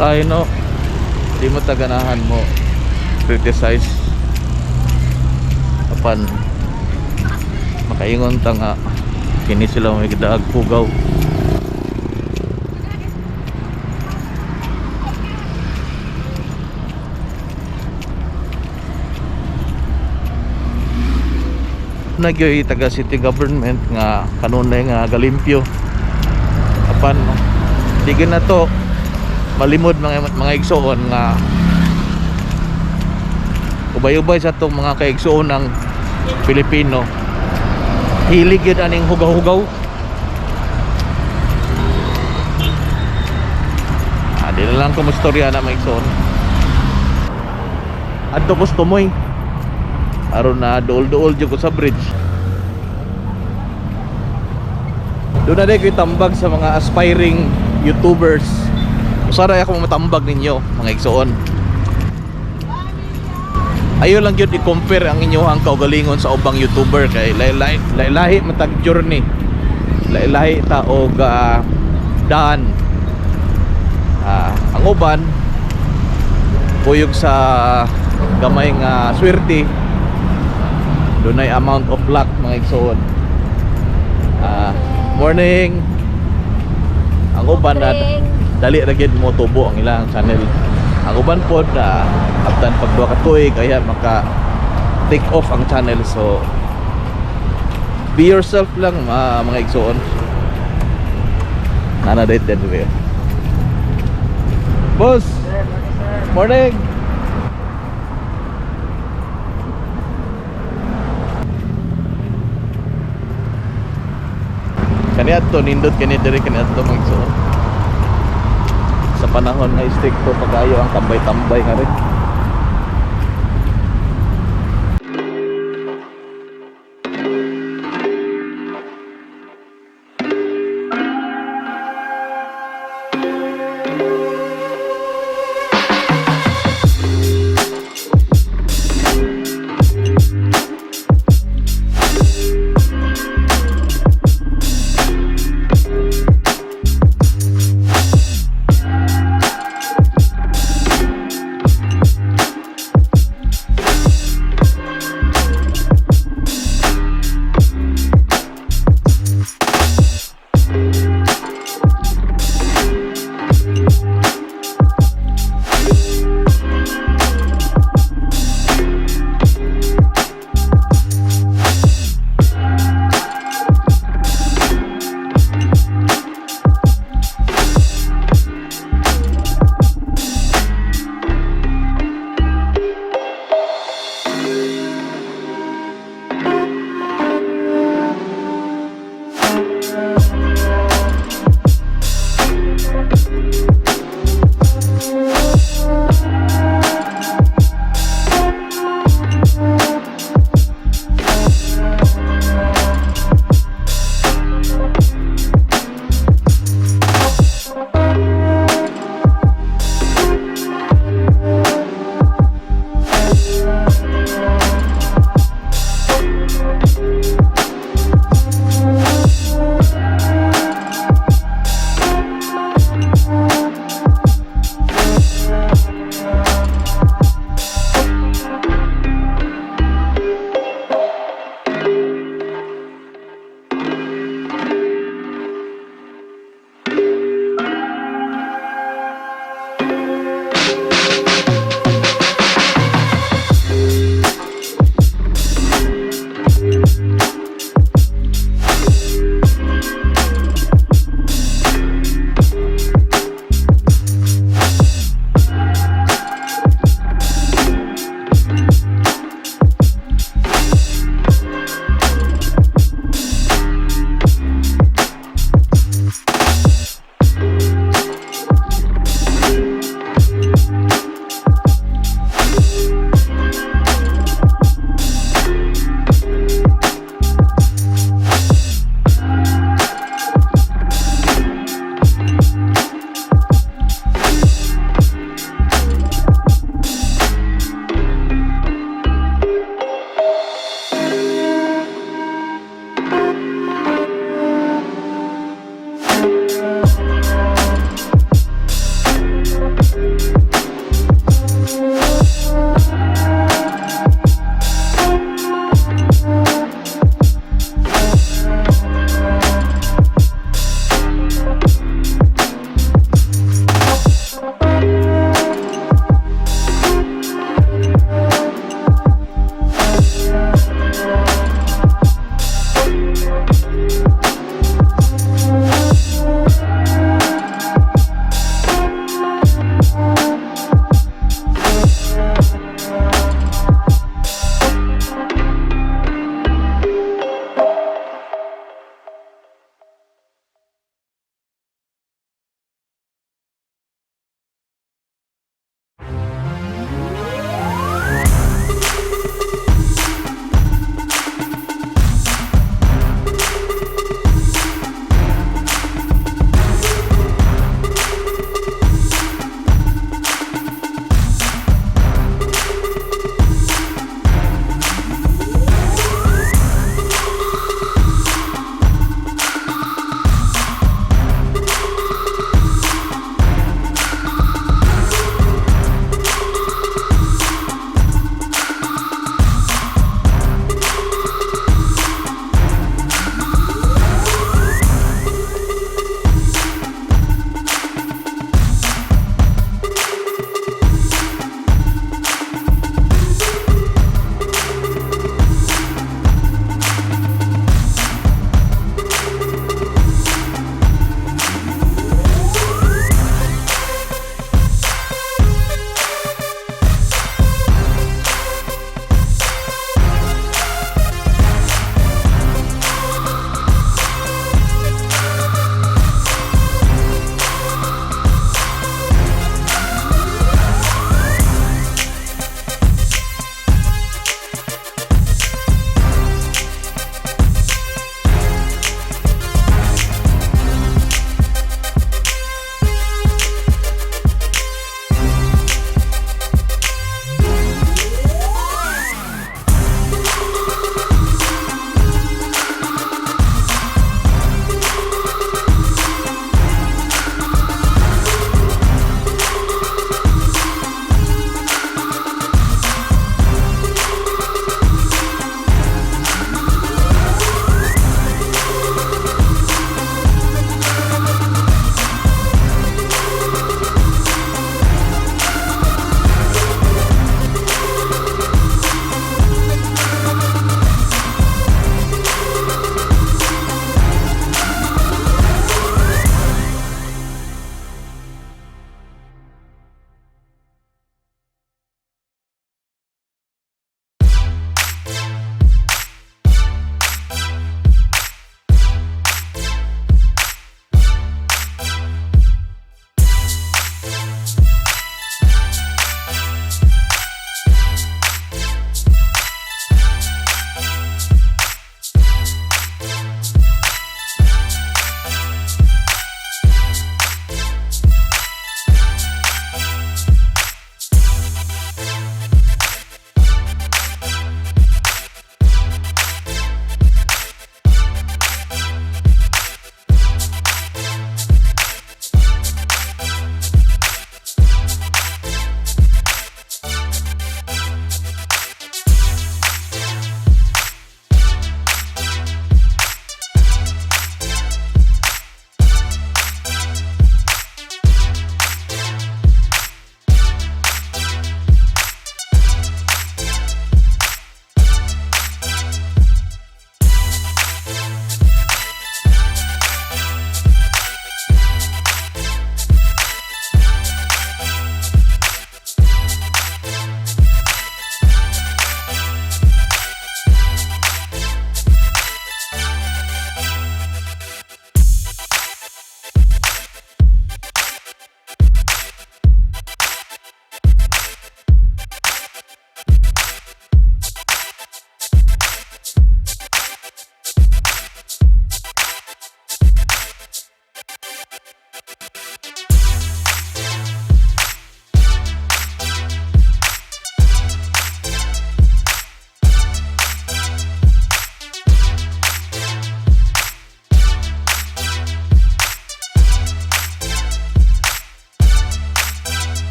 Tayo no, di mo taganahan mo criticize apan makaingon ta nga kini sila may gidaag pugaw. Nagyoy taga city government nga kanunay nga galimpyo apan digin na to malimod mga igsoon nga ubay-ubay sa itong mga kaigsoon ng Pilipino hilig yun aning hugaw-hugaw. Di na lang kumustorya na mga igsoon adto kustomoy aron na dool-dool dyan ko sa bridge. Doon na rin ko tambag sa mga aspiring YouTubers. Sana ako matambag ninyo mga igsoon. Ayaw lang yun i-compare ang inyong kaugalingon sa ubang YouTuber kay lahi matag journey, lahi ta og daan. Ang uban puyog sa gamay nga swerte, doon ay amount of luck mga igsoon. Morning. Ang uban na dali ra gyud mo tubo ang ilang channel. Ang uban pod na after pagduha ka tuig kaya maka take off ang channel. So be yourself lang mga igsoon. Nana date din we. Boss. Morning. Kaniadto nindot kani diri kaniadto mga igsoon. Sa panahon nga stricto pagayo ang tambay-tambay nga rin.